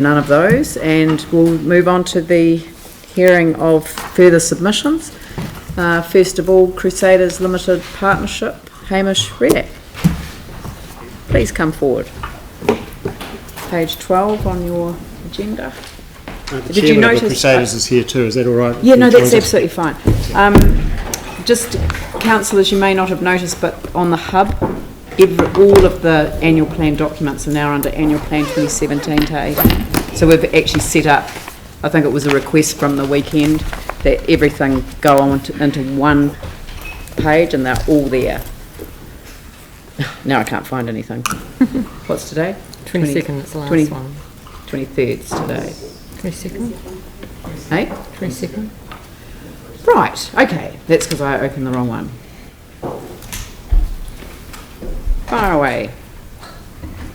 None of those, and we'll move on to the hearing of further submissions. First of all, Crusaders Limited Partnership, Hamish Reddick. Please come forward. Page 12 on your agenda. Did you notice Crusaders is here too? Is that all right? Yeah, no, that's absolutely fine. Just, councillors, you may not have noticed, but on the hub, all of the annual plan documents are now under annual plan 2017 to 18. So we've actually set up, I think it was a request from the weekend, that everything go on into one page, and they're all there. Now I can't find anything. What's today? 22nd, it's the last one. 23rd's today. 22nd? Hey? 22nd? Right, okay. That's because I opened the wrong one. Far away.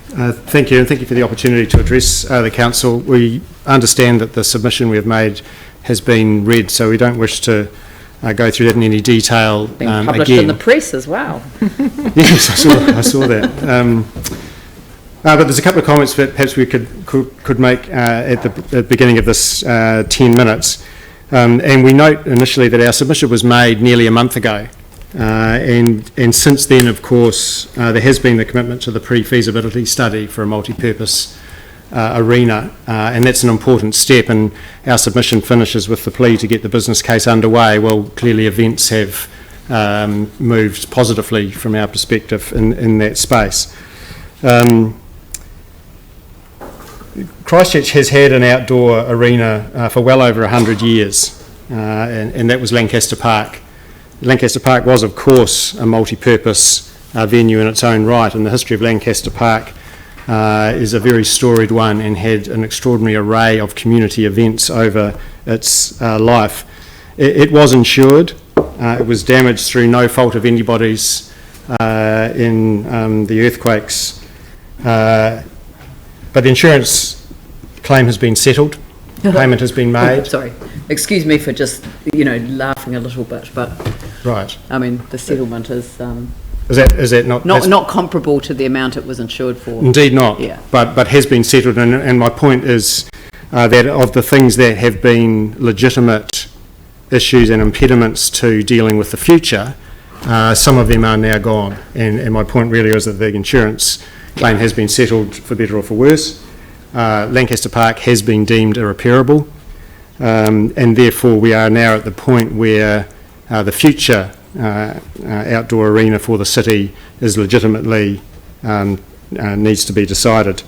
Thank you, and thank you for the opportunity to address the council. We understand that the submission we have made has been read, so we don't wish to go through that in any detail Been published again. in the press as well. Yes, I saw that. But there's a couple of comments that perhaps we could make at the beginning of this 10 minutes. And we note initially that our submission was made nearly a month ago. And since then, of course, there has been the commitment to the pre-feasibility study for a multi-purpose arena, and that's an important step, and our submission finishes with the plea to get the business case underway. Well, clearly events have moved positively from our perspective in that space. Christchurch has had an outdoor arena for well over 100 years, and that was Lancaster Park. Lancaster Park was, of course, a multi-purpose venue in its own right, and the history of Lancaster Park is a very storied one and had an extraordinary array of community events over its life. It was insured. It was damaged through no fault of anybody's in the earthquakes, but the insurance claim has been settled. Payment has been made. Oh, sorry, excuse me for just laughing a little bit, but right. I mean the settlement is that not comparable to the amount it was insured for. Indeed not. Yeah. But has been settled, and my point is that of the things that have been legitimate issues and impediments to dealing with the future, some of them are now gone. And my point really is that the insurance claim has been settled for better or for worse. Lancaster Park has been deemed irreparable, and therefore we are now at the point where the future outdoor arena for the city is legitimately needs to be decided.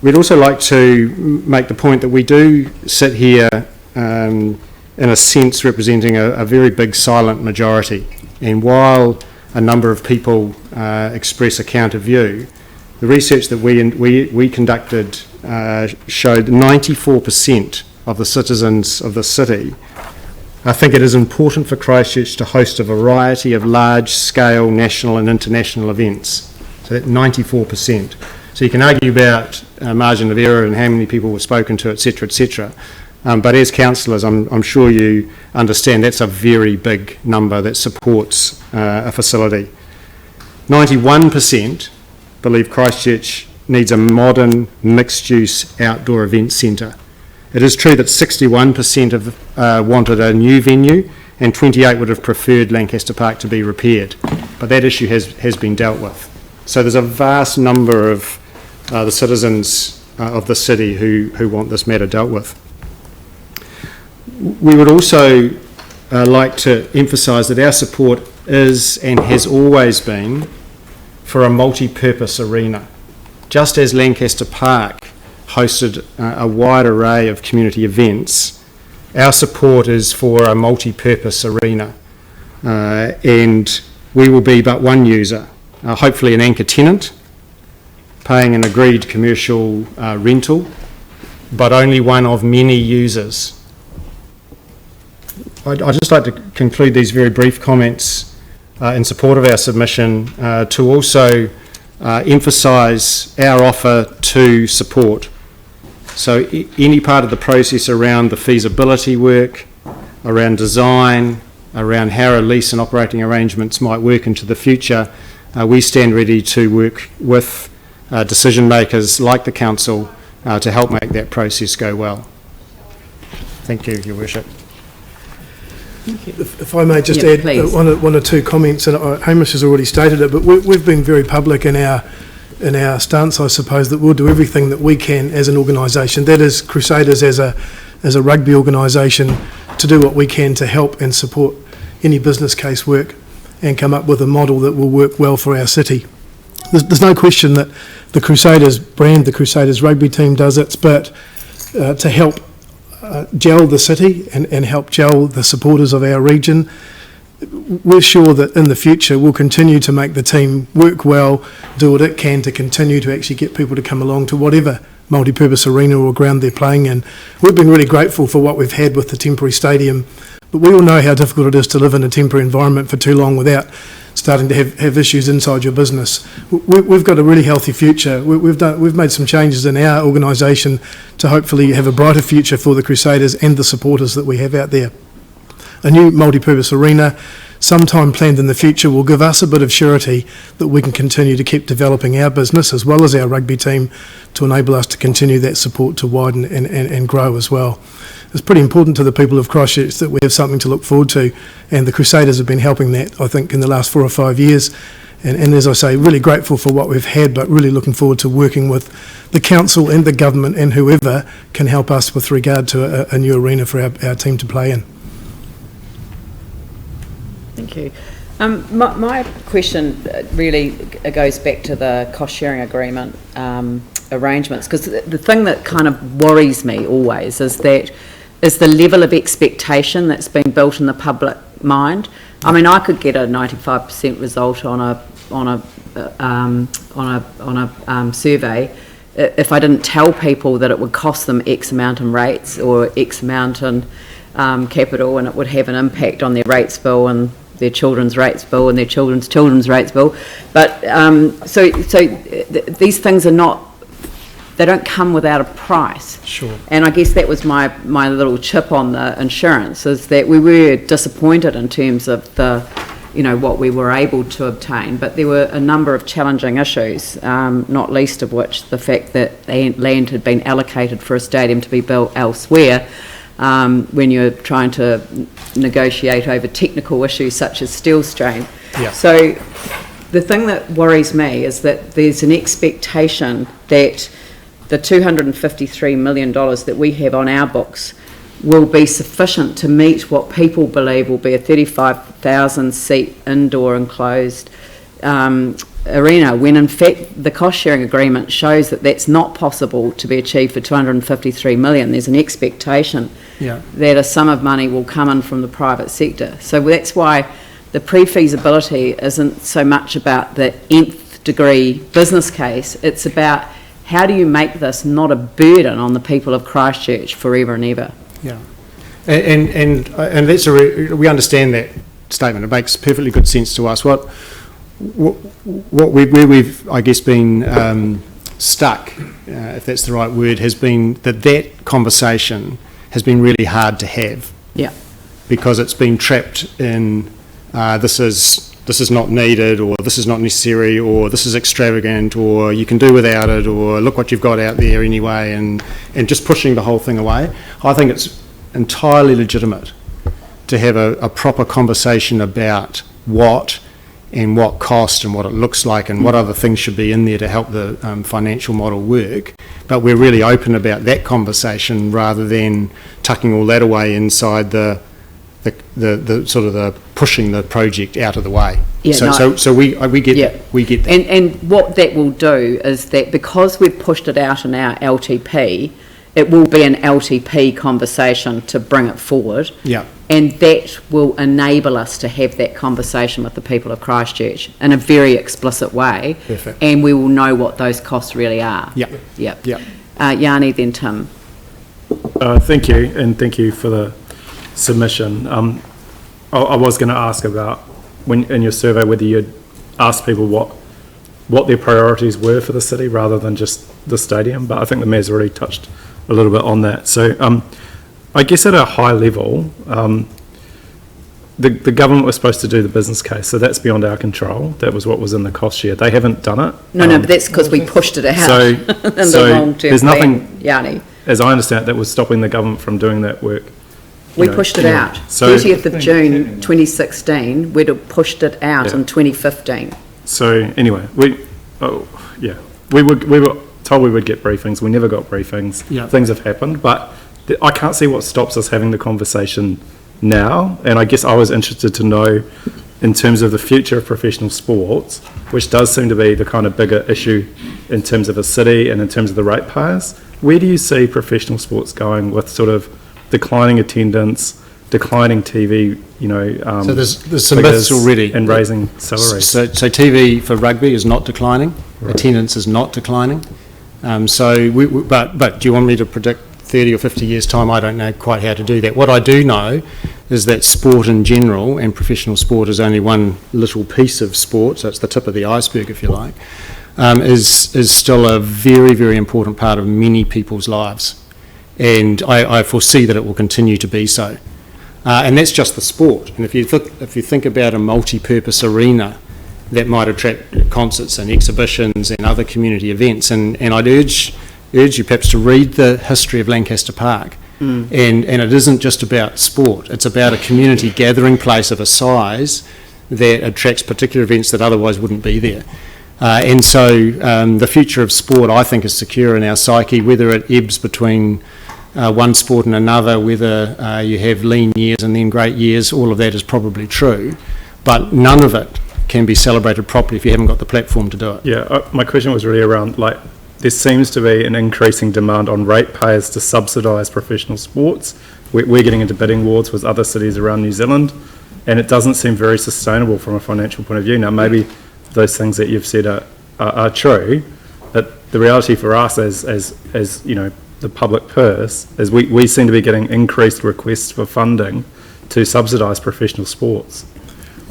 We'd also like to make the point that we do sit here in a sense representing a very big silent majority, and while a number of people express a counter view, the research that we conducted showed 94% of the citizens of the city think it is important for Christchurch to host a variety of large-scale national and international events. So that 94%. So you can argue about margin of error and how many people were spoken to, etc., etc. But as councillors, I'm sure you understand that's a very big number that supports a facility. 91% believe Christchurch needs a modern, mixed-use outdoor event centre. It is true that 61% have wanted a new venue, and 28 would have preferred Lancaster Park to be repaired. But that issue has been dealt with. So there's a vast number of the citizens of the city who want this matter dealt with. We would also like to emphasise that our support is and has always been for a multi-purpose arena. Just as Lancaster Park hosted a wide array of community events, our support is for a multi-purpose arena, and we will be but one user, hopefully an anchor tenant, paying an agreed commercial rental, but only one of many users. I'd just like to conclude these very brief comments in support of our submission to also emphasise our offer to support. So any part of the process around the feasibility work, around design, around how a lease and operating arrangements might work into the future, we stand ready to work with decision makers like the council to help make that process go well. Thank you, Your Worship. If I may just Yeah, add please. one or two comments, and Hamish has already stated it, but we've been very public in our stance, I suppose, that we'll do everything that we can as an organisation, that is Crusaders as a rugby organisation, to do what we can to help and support any business case work and come up with a model that will work well for our city. There's no question that the Crusaders brand, the Crusaders rugby team does its bit to help gel the city and help gel the supporters of our region. We're sure that in the future we'll continue to make the team work well, do what it can to continue to actually get people to come along to whatever multi-purpose arena or ground they're playing in. We've been really grateful for what we've had with the temporary stadium, but we all know how difficult it is to live in a temporary environment for too long without starting to have issues inside your business. We've got a really healthy future. We've made some changes in our organisation to hopefully have a brighter future for the Crusaders and the supporters that we have out there. A new multi-purpose arena, sometime planned in the future, will give us a bit of surety that we can continue to keep developing our business as well as our rugby team to enable us to continue that support to widen and grow as well. It's pretty important to the people of Christchurch that we have something to look forward to, and the Crusaders have been helping that, I think, in the last 4 or 5 years. And as I say, really grateful for what we've had, but really looking forward to working with the council and the government and whoever can help us with regard to a new arena for our team to play in. Thank you. My question really goes back to the cost-sharing agreement arrangements, because the thing that kind of worries me always is the level of expectation that's been built in the public mind. I mean, I could get a 95% result on a survey if I didn't tell people that it would cost them X amount in rates or X amount in capital, and it would have an impact on their rates bill and their children's rates bill and their children's rates bill. But these things are not, they don't come without a price. Sure. And I guess that was my little chip on the insurance, is that we were disappointed in terms of what we were able to obtain, but there were a number of challenging issues, not least of which the fact that land had been allocated for a stadium to be built elsewhere. When you're trying to negotiate over technical issues such as steel strain. Yeah. So the thing that worries me is that there's an expectation that the $253 million that we have on our books will be sufficient to meet what people believe will be a 35,000 seat indoor enclosed arena, when in fact the cost sharing agreement shows that that's not possible to be achieved for $253 million. There's an expectation that a sum of money will come in from the private sector. So that's why the pre-feasibility isn't so much about the nth degree business case, it's about how do you make this not a burden on the people of Christchurch forever and ever. Yeah, and that's we understand that statement. It makes perfectly good sense to us. Where we've, I guess, been stuck, if that's the right word, has been that conversation has been really hard to have. Yeah. Because it's been trapped in this is not needed, or this is not necessary, or this is extravagant, or you can do without it, or look what you've got out there anyway, and just pushing the whole thing away. I think it's entirely legitimate to have a proper conversation about what cost and what it looks like and what other things should be in there to help the financial model work. But we're really open about that conversation rather than tucking all that away inside the sort of the pushing the project out of the way. Yeah, so we get that. We get that. And what that will do is that because we've pushed it out in our LTP, it will be an LTP conversation to bring it forward. Yeah. And that will enable us to have that conversation with the people of Christchurch in a very explicit way. Perfect. And we will know what those costs really are. Yeah. Yeah. Yeah. Yanni, then Tim. Thank you, and thank you for the submission. I was going to ask about, when in your survey, whether you'd asked people what their priorities were for the city rather than just the stadium, but I think the Mayor's already touched a little bit on that. So I guess at a high level, the government was supposed to do the business case, so that's beyond our control. That was what was in the cost share. They haven't done it. No, but that's because we pushed it out. So, in the so long-term there's plan, nothing, Yanni. as I understand it, that was stopping the government from doing that work. We pushed it out. So- 30th of June 2016, we'd have pushed it out in 2015. So anyway, we were told we would get briefings. We never got briefings. Yeah. Things have happened, but I can't see what stops us having the conversation now. And I guess I was interested to know, in terms of the future of professional sports, which does seem to be the kind of bigger issue in terms of a city and in terms of the ratepayers, where do you see professional sports going with sort of declining attendance, declining TV, So there's some myths already. and raising salaries? So TV for rugby is not declining. Right. Attendance is not declining. But do you want me to predict 30 or 50 years' time? I don't know quite how to do that. What I do know is that sport in general, and professional sport is only one little piece of sport, so it's the tip of the iceberg, if you like, is still a very, very important part of many people's lives. And I foresee that it will continue to be so. And that's just the sport. And if you think about a multi-purpose arena that might attract concerts and exhibitions and other community events, and I'd urge you perhaps to read the history of Lancaster Park. And it isn't just about sport, it's about a community gathering place of a size that attracts particular events that otherwise wouldn't be there. And so the future of sport, I think, is secure in our psyche, whether it ebbs between one sport and another, whether you have lean years and then great years, all of that is probably true, but none of it can be celebrated properly if you haven't got the platform to do it. Yeah, my question was really around, there seems to be an increasing demand on ratepayers to subsidise professional sports. We're getting into bidding wars with other cities around New Zealand, and it doesn't seem very sustainable from a financial point of view. Now, maybe those things that you've said are true, but the reality for us as the public purse is we seem to be getting increased requests for funding to subsidise professional sports.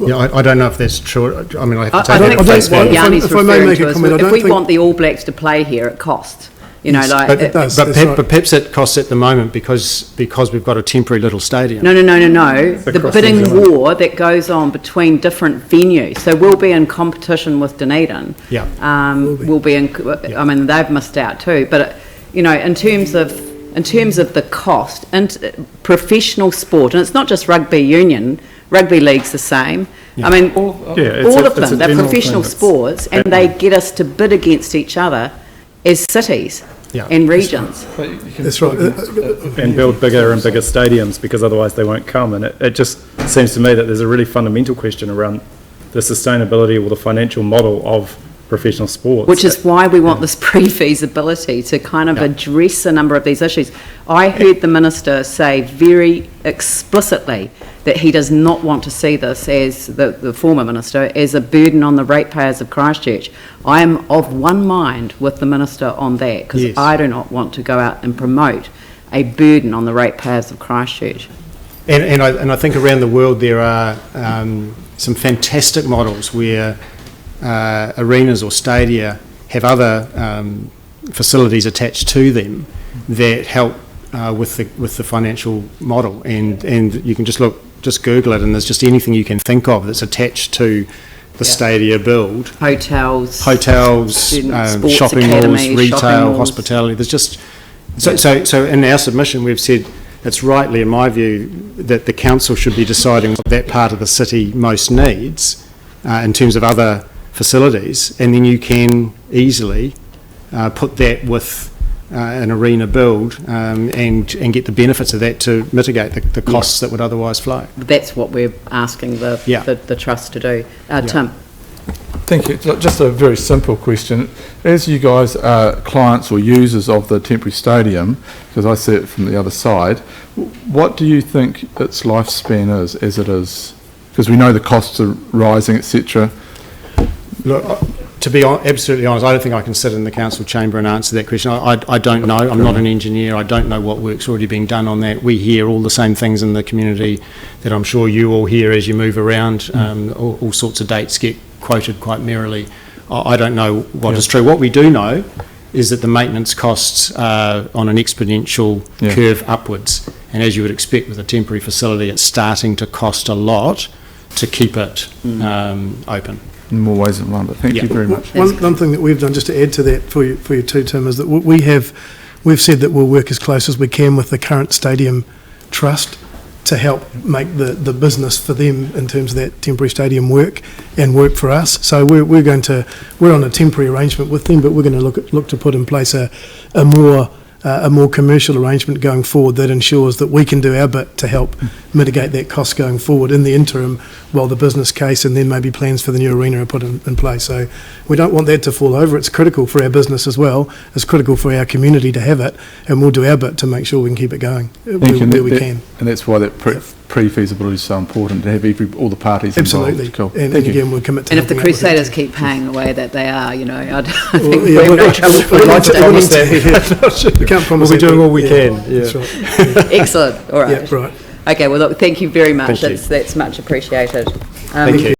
Yeah, I don't know if that's true. I mean, I have to I take think that that's what value. Yanni's If I may referring make to a is comment, I if don't we think- want the All Blacks to play here, it costs. Yes, but it does. But That's right. perhaps it costs at the moment because we've got a temporary little stadium. No. The Across bidding New Zealand. war that goes on between different venues. So we'll be in competition with Dunedin. Yeah. We'll be in. I mean, they've missed out too. But in terms of the cost and professional sport, and it's not just rugby union. Rugby league's the same. Yeah. I mean, it's all of a them. They're general professional thing that's sports, and they get us to bid against each other as cities Yeah. and regions. That's right. And build bigger and bigger stadiums, because otherwise they won't come. And it just seems to me that there's a really fundamental question around the sustainability or the financial model of professional sports. Which is why we want this pre-feasibility to kind of address a number of these issues. I heard the Minister say very explicitly that he does not want to see this, as the former Minister, as a burden on the ratepayers of Christchurch. I am of one mind with the Minister on that, because Yes. I do not want to go out and promote a burden on the ratepayers of Christchurch. And I think around the world there are some fantastic models where arenas or stadia have other facilities attached to them that help with the financial model, and you can just Google it, and there's just anything you can think of that's attached to the stadia build. Hotels, Hotels, shopping malls, retail, hospitality. There's just so in our submission we've said it's rightly, in my view, that the council should be deciding what that part of the city most needs in terms of other facilities, and then you can easily put that with an arena build and get the benefits of that to mitigate the costs that would otherwise flow. That's what we're asking the Trust to do. Tim? Thank you. Just a very simple question. As you guys are clients or users of the temporary stadium, because I see it from the other side, what do you think its lifespan is as it is? Because we know the costs are rising, etc. Look, to be absolutely honest, I don't think I can sit in the council chamber and answer that question. I don't know. I'm not an engineer. I don't know what work's already being done on that. We hear all the same things in the community that I'm sure you all hear as you move around. All sorts of dates get quoted quite merrily. I don't know what is true. What we do know is that the maintenance costs are on an exponential Yeah. curve upwards. And as you would expect with a temporary facility, it's starting to cost a lot to keep it open. In more ways than one, but thank Yeah. you very much. One thing that we've done, just to add to that for you too, Tim, is that we've said that we'll work as close as we can with the current stadium trust to help make the business for them in terms of that temporary stadium work and work for us. So we're on a temporary arrangement with them, but we're going to look to put in place a more commercial arrangement going forward that ensures that we can do our bit to help mitigate that cost going forward in the interim while the business case and then maybe plans for the new arena are put in place. So we don't want that to fall over. It's critical for our business as well. It's critical for our community to have it, and we'll do our bit to make sure we can keep it going where we can. And that's why that pre-feasibility is so important, to have all the parties involved. Absolutely. Cool. And Thank you. again, we'll commit to And if the helping out with that Crusaders too. keep paying the way that they are, you know, I Well, think yeah, we're we'll- in trouble for we'll- the we'll- state. We can't promise We'll be that, doing but all we can, yeah. That's right. Excellent, all right. Yeah, right. Okay, well, look, thank you very much. Thank you. That's much appreciated. Thank you.